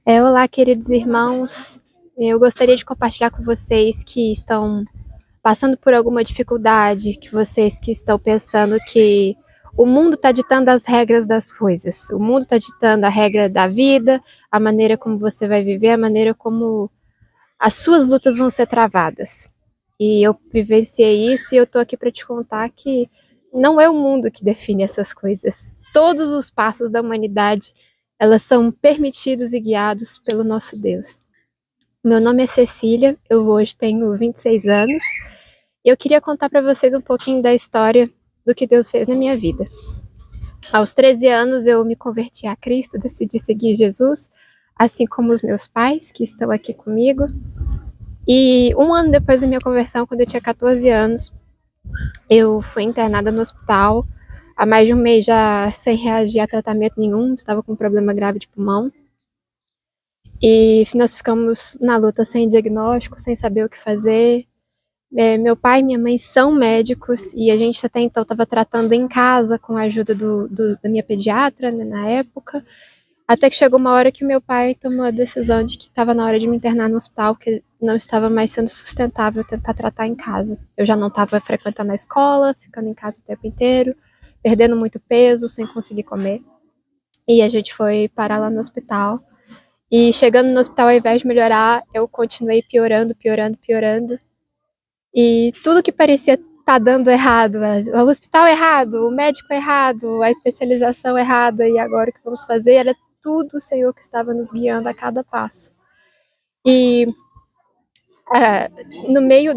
Olá, queridos irmãos. Eu gostaria de compartilhar com vocês que estão passando por alguma dificuldade, que vocês que estão pensando que o mundo está ditando as regras das coisas. O mundo está ditando a regra da vida, a maneira como você vai viver, a maneira como as suas lutas vão ser travadas. E eu vivenciei isso e eu tô aqui para te contar que não é o mundo que define essas coisas. Todos os passos da humanidade, elas são permitidos e guiados pelo nosso Deus. Meu nome é Cecília, eu hoje tenho 26 anos e eu queria contar para vocês um pouquinho da história do que Deus fez na minha vida. Aos 13 anos eu me converti a Cristo, decidi seguir Jesus, assim como os meus pais que estão aqui comigo. E um ano depois da minha conversão, quando eu tinha 14 anos, eu fui internada no hospital, há mais de um mês já sem reagir a tratamento nenhum, estava com um problema grave de pulmão. E nós ficamos na luta sem diagnóstico, sem saber o que fazer. Meu pai e minha mãe são médicos e a gente até então estava tratando em casa com a ajuda da minha pediatra, né, na época. Até que chegou uma hora que meu pai tomou a decisão de que estava na hora de me internar no hospital, que não estava mais sendo sustentável tentar tratar em casa. Eu já não estava frequentando a escola, ficando em casa o tempo inteiro, perdendo muito peso, sem conseguir comer. E a gente foi parar lá no hospital. E chegando no hospital, ao invés de melhorar, eu continuei piorando. E tudo que parecia estar dando errado, o hospital errado, o médico errado, a especialização errada, e agora o que vamos fazer era tudo o Senhor que estava nos guiando a cada passo. E no meio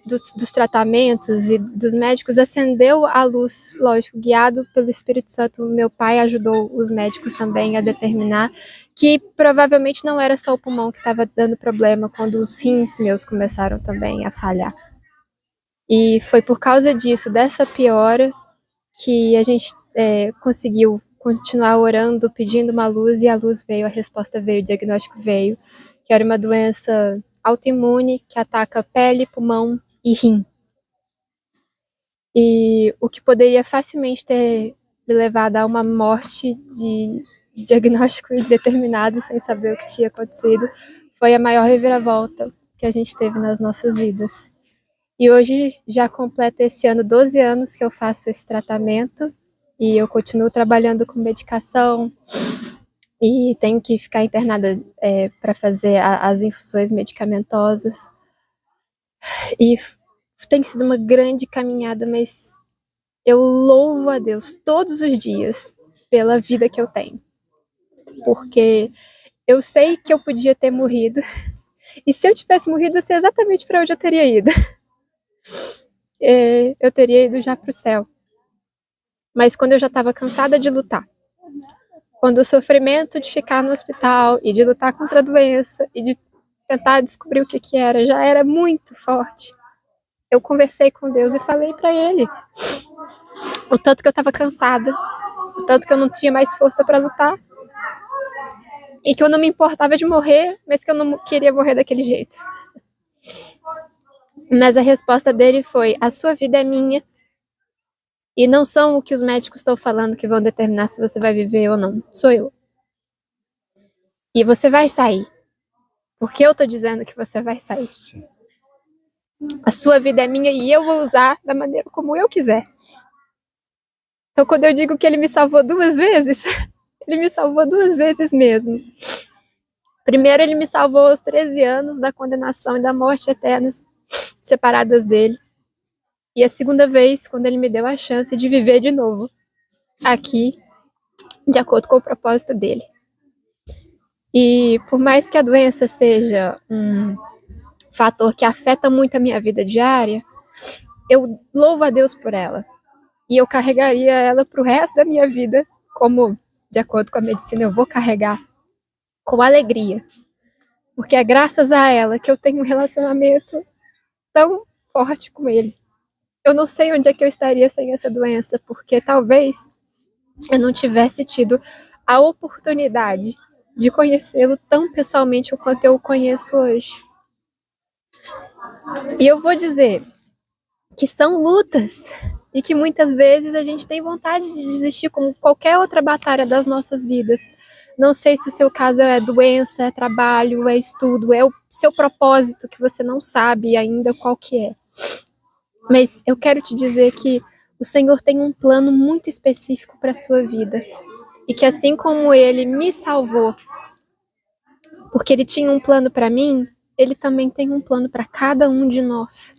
dos tratamentos e dos médicos, acendeu a luz, lógico, guiado pelo Espírito Santo. Meu pai ajudou os médicos também a determinar que provavelmente não era só o pulmão que estava dando problema, quando os rins meus começaram também a falhar. E foi por causa disso, dessa piora, que a gente conseguiu continuar orando, pedindo uma luz, e a luz veio, a resposta veio, o diagnóstico veio, que era uma doença autoimune que ataca pele, pulmão e rim. E o que poderia facilmente ter me levado a uma morte de diagnóstico indeterminado, sem saber o que tinha acontecido, foi a maior reviravolta que a gente teve nas nossas vidas. E hoje já completa esse ano 12 anos que eu faço esse tratamento e eu continuo trabalhando com medicação e tenho que ficar internada para fazer as infusões medicamentosas. E tem sido uma grande caminhada, mas eu louvo a Deus todos os dias pela vida que eu tenho. Porque eu sei que eu podia ter morrido, e se eu tivesse morrido, eu sei exatamente para onde eu teria ido. Eu teria ido já para o céu. Mas quando eu já estava cansada de lutar, quando o sofrimento de ficar no hospital e de lutar contra a doença e de tentar descobrir o que era, já era muito forte, eu conversei com Deus e falei para Ele o tanto que eu estava cansada, o tanto que eu não tinha mais força para lutar e que eu não me importava de morrer, mas que eu não queria morrer daquele jeito. Mas a resposta dele foi: a sua vida é minha e não são o que os médicos estão falando que vão determinar se você vai viver ou não, sou eu. E você vai sair, porque eu tô dizendo que você vai sair. A sua vida é minha e eu vou usar da maneira como eu quiser. Então, quando eu digo que ele me salvou 2 vezes, ele me salvou 2 vezes mesmo. Primeiro, ele me salvou aos 13 anos da condenação e da morte eternas, separadas dele. E a segunda vez, quando ele me deu a chance de viver de novo, aqui, de acordo com o propósito dele. E por mais que a doença seja um fator que afeta muito a minha vida diária, eu louvo a Deus por ela. E eu carregaria ela pro resto da minha vida, como, de acordo com a medicina, eu vou carregar com alegria. Porque é graças a ela que eu tenho um relacionamento tão forte com ele. Eu não sei onde é que eu estaria sem essa doença, porque talvez eu não tivesse tido a oportunidade de conhecê-lo tão pessoalmente quanto eu o conheço hoje. E eu vou dizer que são lutas e que muitas vezes a gente tem vontade de desistir, como qualquer outra batalha das nossas vidas. Não sei se o seu caso é doença, é trabalho, é estudo, é o seu propósito que você não sabe ainda qual que é. Mas eu quero te dizer que o Senhor tem um plano muito específico para a sua vida. E que assim como Ele me salvou, porque Ele tinha um plano para mim, Ele também tem um plano para cada um de nós.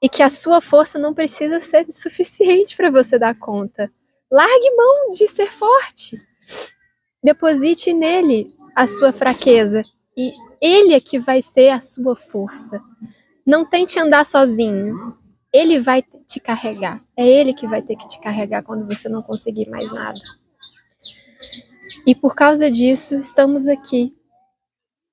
E que a sua força não precisa ser suficiente para você dar conta. Largue mão de ser forte. Deposite nele a sua fraqueza. E Ele é que vai ser a sua força. Não tente andar sozinho. Ele vai te carregar. É Ele que vai ter que te carregar quando você não conseguir mais nada. E por causa disso, estamos aqui.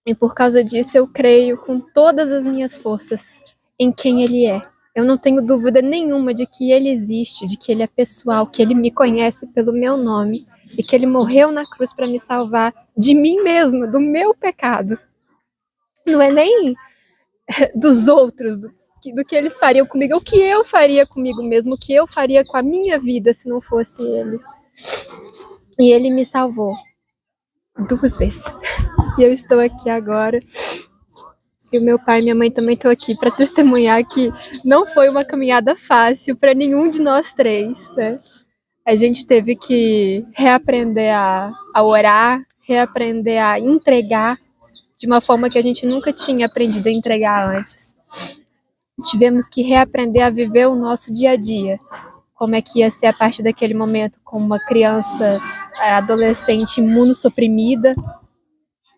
E por causa disso, eu creio com todas as minhas forças em quem Ele é. Eu não tenho dúvida nenhuma de que Ele existe, de que Ele é pessoal, que Ele me conhece pelo meu nome e que Ele morreu na cruz para me salvar de mim mesma, do meu pecado. Não é nem dos outros, do que eles fariam comigo, é o que eu faria comigo mesmo, o que eu faria com a minha vida se não fosse Ele. E Ele me salvou 2 vezes. E eu estou aqui agora. E o meu pai e minha mãe também estão aqui para testemunhar que não foi uma caminhada fácil para nenhum de nós 3, né? A gente teve que reaprender a orar, reaprender a entregar de uma forma que a gente nunca tinha aprendido a entregar antes. Tivemos que reaprender a viver o nosso dia a dia. Como é que ia ser a partir daquele momento com uma criança, adolescente imunossuprimida,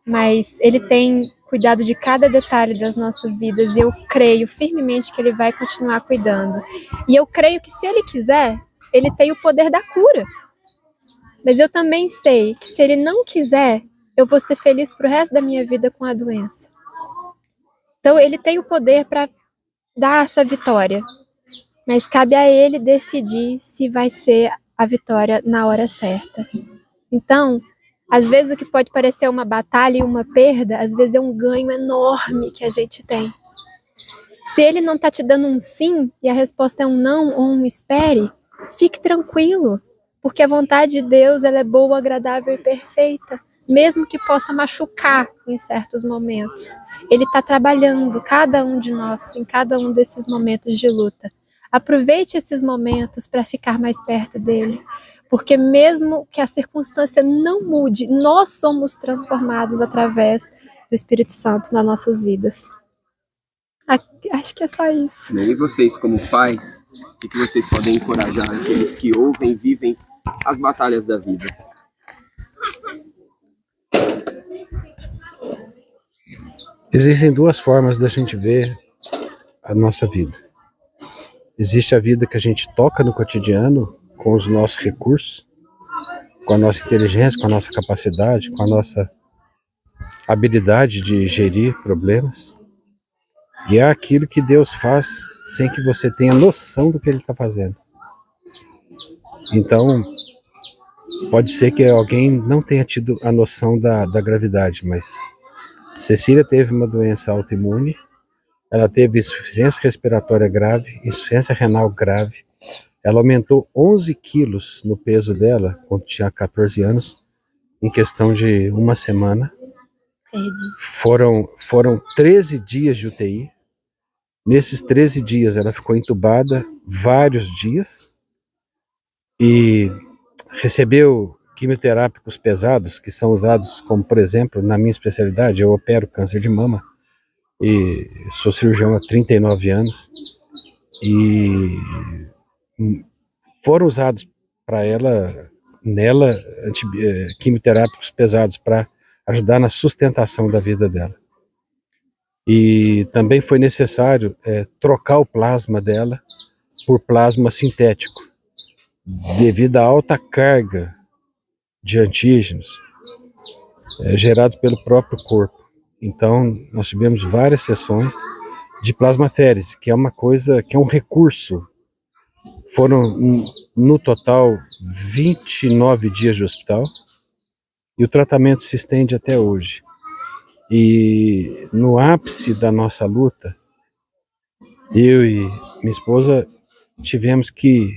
mas Ele tem cuidado de cada detalhe das nossas vidas e eu creio firmemente que Ele vai continuar cuidando. E eu creio que se Ele quiser, Ele tem o poder da cura. Mas eu também sei que se Ele não quiser, eu vou ser feliz pro resto da minha vida com a doença. Então Ele tem o poder para dar essa vitória, mas cabe a Ele decidir se vai ser a vitória na hora certa. Então, às vezes o que pode parecer uma batalha e uma perda, às vezes é um ganho enorme que a gente tem. Se Ele não está te dando um sim e a resposta é um não ou um espere, fique tranquilo, porque a vontade de Deus ela é boa, agradável e perfeita, mesmo que possa machucar em certos momentos. Ele está trabalhando cada um de nós em cada um desses momentos de luta. Aproveite esses momentos para ficar mais perto dele, porque mesmo que a circunstância não mude, nós somos transformados através do Espírito Santo nas nossas vidas. Acho que é só isso. E vocês, como pais, o que vocês podem encorajar aqueles que ouvem e vivem as batalhas da vida? Existem 2 formas da gente ver a nossa vida. Existe a vida que a gente toca no cotidiano, com os nossos recursos, com a nossa inteligência, com a nossa capacidade, com a nossa habilidade de gerir problemas. E é aquilo que Deus faz sem que você tenha noção do que Ele está fazendo. Então, pode ser que alguém não tenha tido a noção da gravidade, mas Cecília teve uma doença autoimune, ela teve insuficiência respiratória grave, insuficiência renal grave, ela aumentou 11 quilos no peso dela, quando tinha 14 anos, em questão de uma semana. Foram 13 dias de UTI. Nesses 13 dias ela ficou entubada vários dias e recebeu quimioterápicos pesados, que são usados como, por exemplo, na minha especialidade, eu opero câncer de mama e sou cirurgião há 39 anos e foram usados nela, quimioterápicos pesados para ajudar na sustentação da vida dela. E também foi necessário trocar o plasma dela por plasma sintético, devido à alta carga de antígenos gerados pelo próprio corpo. Então, nós tivemos várias sessões de plasmaférese, que é uma coisa, que é um recurso. Foram, no total, 29 dias de hospital, e o tratamento se estende até hoje. E no ápice da nossa luta, eu e minha esposa tivemos que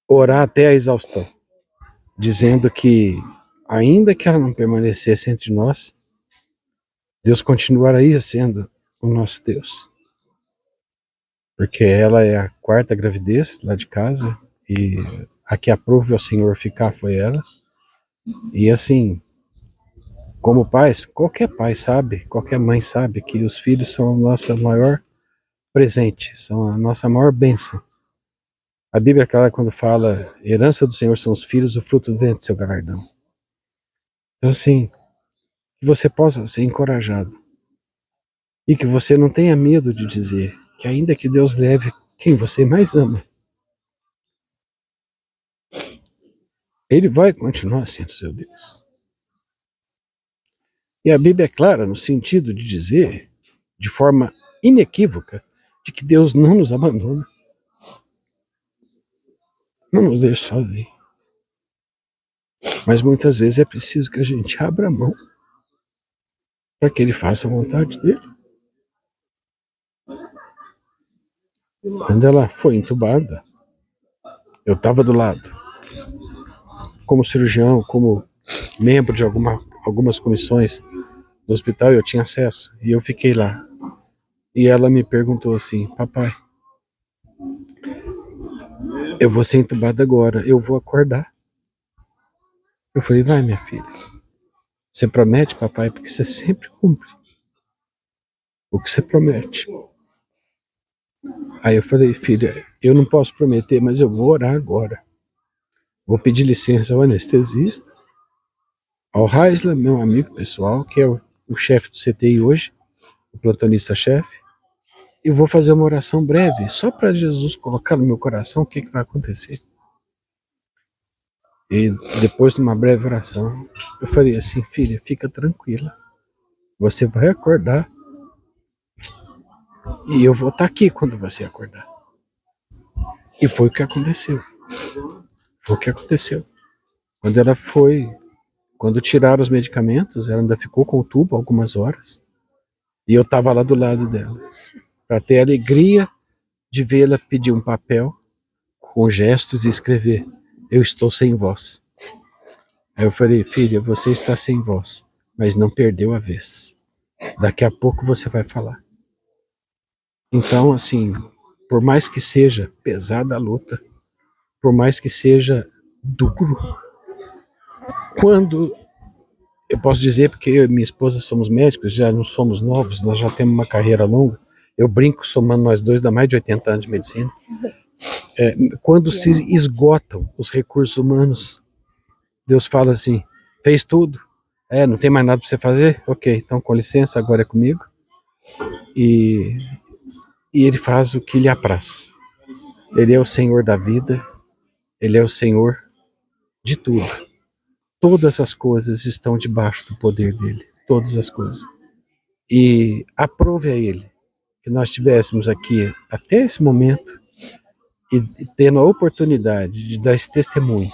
orar até a exaustão, dizendo que ainda que ela não permanecesse entre nós, Deus continuaria sendo o nosso Deus. Porque ela é a 4ª gravidez lá de casa, e a que aprove ao Senhor ficar foi ela. E assim, como pais, qualquer pai sabe, qualquer mãe sabe que os filhos são o nosso maior presente, são a nossa maior bênção. A Bíblia é clara quando fala, herança do Senhor são os filhos, o fruto do ventre do seu galardão. Então assim, que você possa ser encorajado. E que você não tenha medo de dizer que ainda que Deus leve quem você mais ama, Ele vai continuar sendo seu Deus. E a Bíblia é clara no sentido de dizer, de forma inequívoca, de que Deus não nos abandona. Não nos deixa sozinhos. Mas muitas vezes é preciso que a gente abra a mão para que Ele faça a vontade dEle. Quando ela foi entubada, eu estava do lado. Como cirurgião, como membro de algumas comissões do hospital, eu tinha acesso. E eu fiquei lá. E ela me perguntou assim, papai, eu vou ser entubada agora, eu vou acordar. Eu falei, vai minha filha. Você promete, papai, porque você sempre cumpre o que você promete. Aí eu falei, filha, eu não posso prometer, mas eu vou orar agora. Vou pedir licença ao anestesista, ao Raisla, meu amigo pessoal, que é o chefe do CTI hoje, o plantonista-chefe, e vou fazer uma oração breve, só para Jesus colocar no meu coração o que vai acontecer. E depois de uma breve oração, eu falei assim, filha, fica tranquila, você vai acordar e eu vou estar aqui quando você acordar. E foi o que aconteceu. Foi o que aconteceu. Quando tiraram os medicamentos, ela ainda ficou com o tubo algumas horas. E eu estava lá do lado dela. Para ter a alegria de vê-la pedir um papel com gestos e escrever, eu estou sem voz. Aí eu falei, filha, você está sem voz, mas não perdeu a vez. Daqui a pouco você vai falar. Então, assim, por mais que seja pesada a luta, por mais que seja duro, quando, eu posso dizer, porque eu e minha esposa somos médicos, já não somos novos, nós já temos uma carreira longa, eu brinco, somando nós dois, dá mais de 80 anos de medicina, quando se esgotam os recursos humanos, Deus fala assim, fez tudo, não tem mais nada para você fazer? Ok, então com licença, agora é comigo. E Ele faz o que lhe apraz. Ele é o Senhor da vida, Ele é o Senhor de tudo. Todas as coisas estão debaixo do poder dEle, todas as coisas. E aprove a Ele que nós estivéssemos aqui até esse momento e tendo a oportunidade de dar esse testemunho,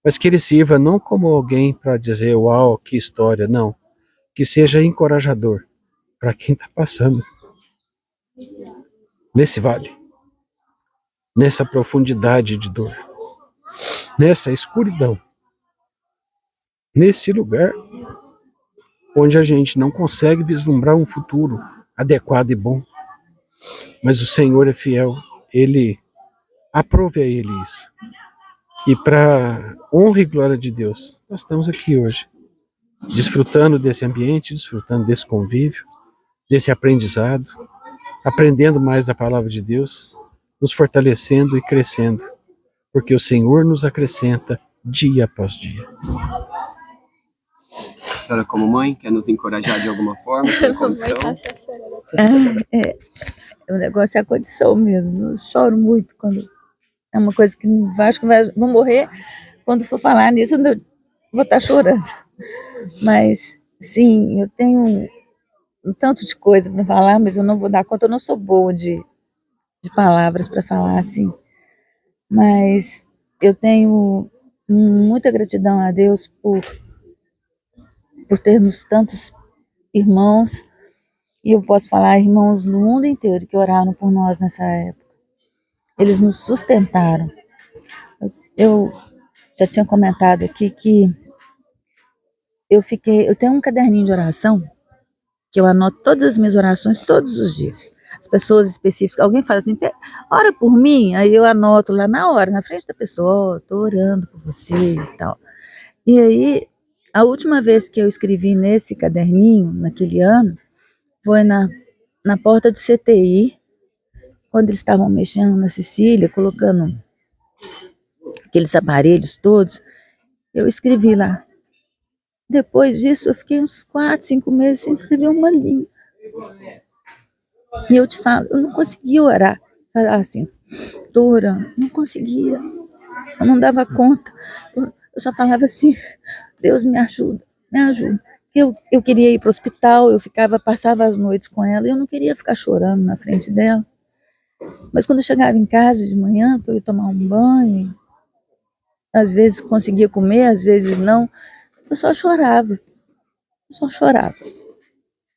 mas que Ele sirva não como alguém para dizer, uau, que história, não, que seja encorajador para quem está passando nesse vale, nessa profundidade de dor, nessa escuridão, nesse lugar onde a gente não consegue vislumbrar um futuro adequado e bom, mas o Senhor é fiel, Ele aprove a Ele isso. E para honra e glória de Deus, nós estamos aqui hoje, desfrutando desse ambiente, desfrutando desse convívio, desse aprendizado, aprendendo mais da palavra de Deus, nos fortalecendo e crescendo, porque o Senhor nos acrescenta dia após dia. A senhora, como mãe, quer nos encorajar de alguma forma? Tem condição? O negócio é a condição mesmo. Eu choro muito quando é uma coisa que acho que vou morrer. Quando for falar nisso, eu vou estar chorando. Mas, sim, eu tenho um tanto de coisa para falar, mas eu não vou dar conta. Eu não sou boa de palavras para falar assim. Mas eu tenho muita gratidão a Deus por termos tantos irmãos, e eu posso falar irmãos no mundo inteiro que oraram por nós nessa época. Eles nos sustentaram. Eu já tinha comentado aqui que eu tenho um caderninho de oração que eu anoto todas as minhas orações todos os dias. As pessoas específicas, alguém fala assim, ora por mim, aí eu anoto lá na hora, na frente da pessoa, tô orando por vocês e tal. E aí, a última vez que eu escrevi nesse caderninho, naquele ano, foi na porta do CTI, quando eles estavam mexendo na Sicília, colocando aqueles aparelhos todos, eu escrevi lá. Depois disso, eu fiquei uns 4, 5 meses sem escrever uma linha. E eu te falo, eu não conseguia orar, falar assim, tô orando, não conseguia, eu não dava conta, eu só falava assim, Deus me ajuda, me ajuda. Eu queria ir para o hospital, passava as noites com ela, e eu não queria ficar chorando na frente dela. Mas quando eu chegava em casa de manhã, que eu ia tomar um banho, às vezes conseguia comer, às vezes não, eu só chorava.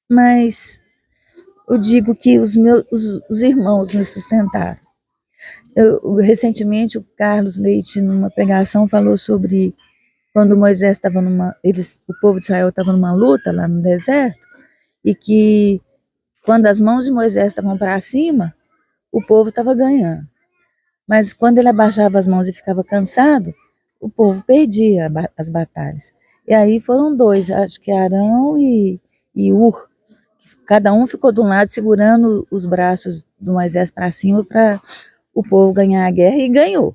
Mas eu digo que os irmãos me sustentaram. Recentemente, o Carlos Leite, numa pregação, falou sobre quando Moisés estava o povo de Israel estava numa luta lá no deserto, e que quando as mãos de Moisés estavam para cima, o povo estava ganhando. Mas quando ele abaixava as mãos e ficava cansado, o povo perdia as batalhas. E aí foram dois, acho que Arão e Ur. Cada um ficou de um lado segurando os braços do Moisés para cima para o povo ganhar a guerra, e ganhou.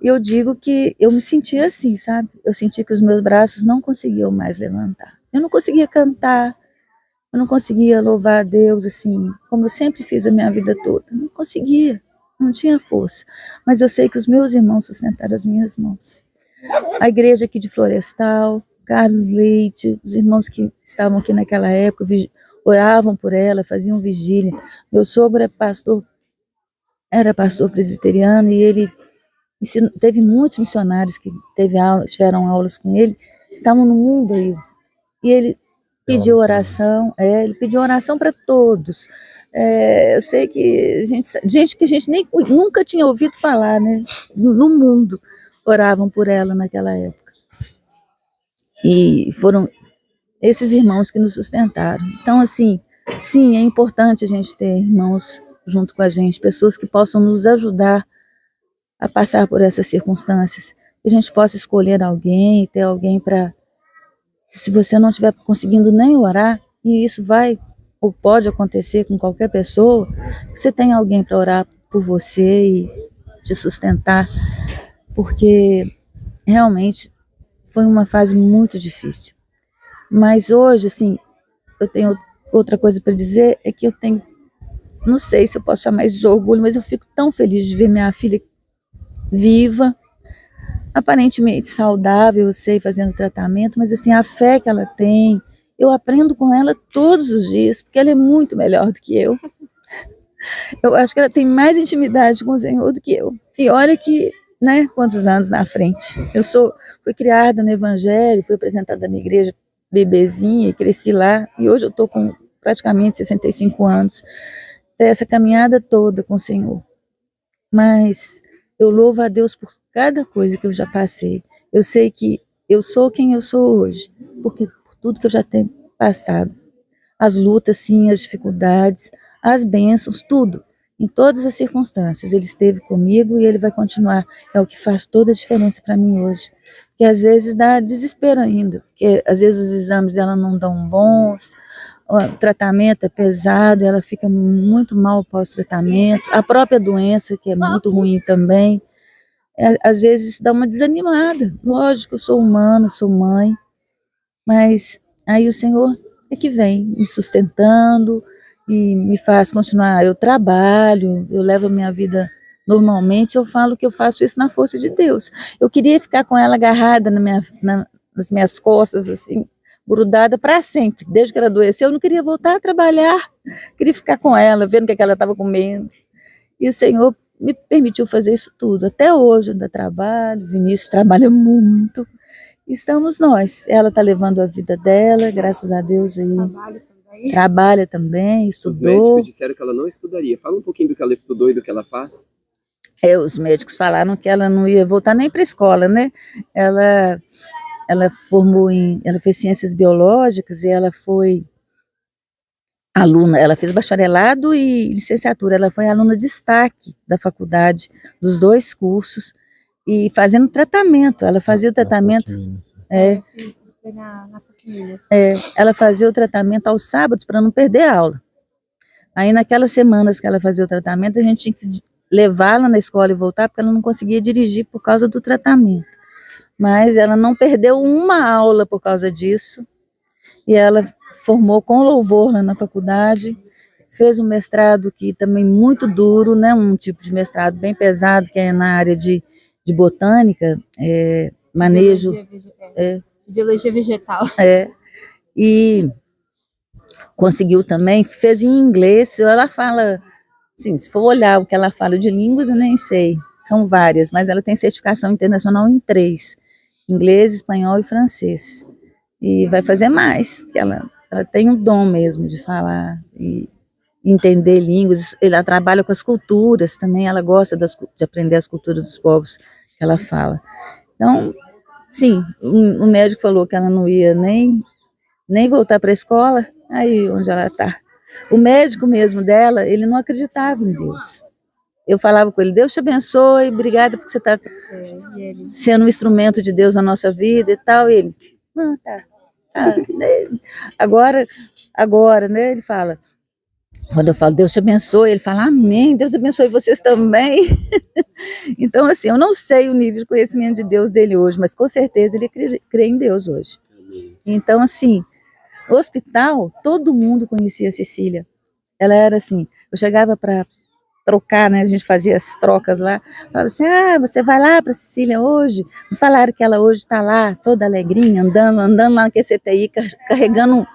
E eu digo que eu me sentia assim, sabe? Eu senti que os meus braços não conseguiam mais levantar. Eu não conseguia cantar, eu não conseguia louvar a Deus assim, como eu sempre fiz a minha vida toda. Não conseguia, não tinha força. Mas eu sei que os meus irmãos sustentaram as minhas mãos. A igreja aqui de Florestal, Carlos Leite, os irmãos que estavam aqui naquela época, oravam por ela, faziam vigília. Meu sogro era pastor presbiteriano, e ele teve muitos missionários que tiveram aulas com ele, estavam no mundo aí. E ele pediu oração, ele pediu oração para todos. Eu sei que gente que a gente nunca tinha ouvido falar, né, no mundo, oravam por ela naquela época. E foram esses irmãos que nos sustentaram. Então, assim, sim, é importante a gente ter irmãos junto com a gente, pessoas que possam nos ajudar a passar por essas circunstâncias, que a gente possa escolher alguém, ter alguém para, se você não estiver conseguindo nem orar, e isso vai ou pode acontecer com qualquer pessoa, que você tenha alguém para orar por você e te sustentar, porque realmente foi uma fase muito difícil. Mas hoje, assim, eu tenho outra coisa para dizer, é que eu tenho, não sei se eu posso chamar isso de orgulho, mas eu fico tão feliz de ver minha filha viva, aparentemente saudável, eu sei, fazendo tratamento, mas assim, a fé que ela tem, eu aprendo com ela todos os dias, porque ela é muito melhor do que eu. Eu acho que ela tem mais intimidade com o Senhor do que eu. E olha que, né, quantos anos na frente. Fui criada no Evangelho, fui apresentada na igreja bebezinha, e cresci lá, e hoje eu estou com praticamente 65 anos, essa caminhada toda com o Senhor. Mas eu louvo a Deus por cada coisa que eu já passei. Eu sei que eu sou quem eu sou hoje, porque por tudo que eu já tenho passado. As lutas, sim, as dificuldades, as bênçãos, tudo. Em todas as circunstâncias, Ele esteve comigo e Ele vai continuar. É o que faz toda a diferença para mim hoje. Que às vezes dá desespero ainda, porque às vezes os exames dela não dão bons, o tratamento é pesado, ela fica muito mal pós-tratamento, a própria doença, que é muito ruim também, às vezes dá uma desanimada. Lógico, eu sou humana, sou mãe, mas aí o Senhor é que vem me sustentando e me faz continuar. Eu trabalho, eu levo a minha vida normalmente, eu falo que eu faço isso na força de Deus. Eu queria ficar com ela agarrada nas minhas costas, assim, grudada para sempre. Desde que ela adoeceu, eu não queria voltar a trabalhar, queria ficar com ela, vendo o que ela estava comendo. E o Senhor me permitiu fazer isso tudo. Até hoje eu ainda trabalho, Vinícius trabalha muito. Estamos nós. Ela está levando a vida dela, graças a Deus aí. Trabalha também, estudou. Os médicos disseram que ela não estudaria. Fala um pouquinho do que ela estudou e do que ela faz. Os médicos falaram que ela não ia voltar nem para a escola, né? Ela ela ela fez ciências biológicas e ela foi aluna, ela fez bacharelado e licenciatura, ela foi aluna de destaque da faculdade, dos 2 cursos, e fazendo tratamento, ela fazia o tratamento, ela fazia o tratamento aos sábados para não perder a aula. Aí naquelas semanas que ela fazia o tratamento, a gente tinha que levá-la na escola e voltar, porque ela não conseguia dirigir por causa do tratamento. Mas ela não perdeu uma aula por causa disso, e ela formou com louvor lá na faculdade, fez um mestrado que também muito duro, né, um tipo de mestrado bem pesado, que é na área de botânica, manejo... Fisiologia vegetal. E conseguiu também, fez em inglês, ela fala, assim, se for olhar o que ela fala de línguas, eu nem sei, são várias, mas ela tem certificação internacional em 3, inglês, espanhol e francês. E vai fazer mais, que ela tem um dom mesmo de falar e entender línguas. Ela trabalha com as culturas também, ela gosta de aprender as culturas dos povos que ela fala. Então, sim, o médico falou que ela não ia nem voltar para a escola, aí onde ela está. O médico mesmo dela, ele não acreditava em Deus. Eu falava com ele, Deus te abençoe, obrigada porque você está sendo um instrumento de Deus na nossa vida e tal. E ele, tá. Agora, né, ele fala, quando eu falo Deus te abençoe, ele fala amém, Deus abençoe vocês também. Então, assim, eu não sei o nível de conhecimento de Deus dele hoje, mas com certeza ele crê em Deus hoje. Então, assim, no hospital, todo mundo conhecia a Cecília. Ela era assim, eu chegava para trocar, né, a gente fazia as trocas lá, falava assim, você vai lá para Cecília hoje? Me falaram que ela hoje está lá, toda alegrinha, andando lá na QCTI, carregando,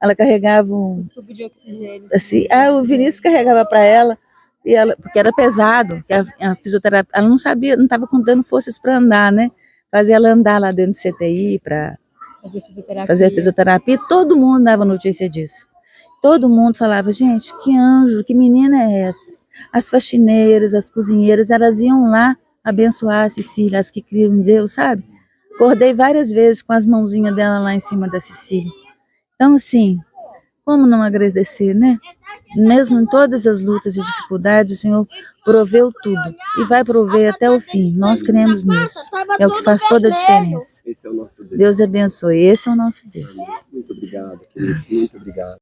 ela carregava um tubo de oxigênio. Assim, o Vinícius carregava para ela, e ela, porque era pesado, que a fisioterapia, ela não sabia, não estava dando forças para andar, né, fazia ela andar lá dentro do CTI para fazer a fisioterapia, todo mundo dava notícia disso. Todo mundo falava, gente, que anjo, que menina é essa? As faxineiras, as cozinheiras, elas iam lá abençoar a Cecília, as que criam em Deus, sabe? Acordei várias vezes com as mãozinhas dela lá em cima da Cecília. Então, assim, como não agradecer, né? Mesmo em todas as lutas e dificuldades, o Senhor proveu tudo e vai prover até o fim. Nós cremos nisso. É o que faz toda a diferença. Esse é o nosso Deus. Deus abençoe. Esse é o nosso Deus. Muito obrigado, queridos. Muito obrigado.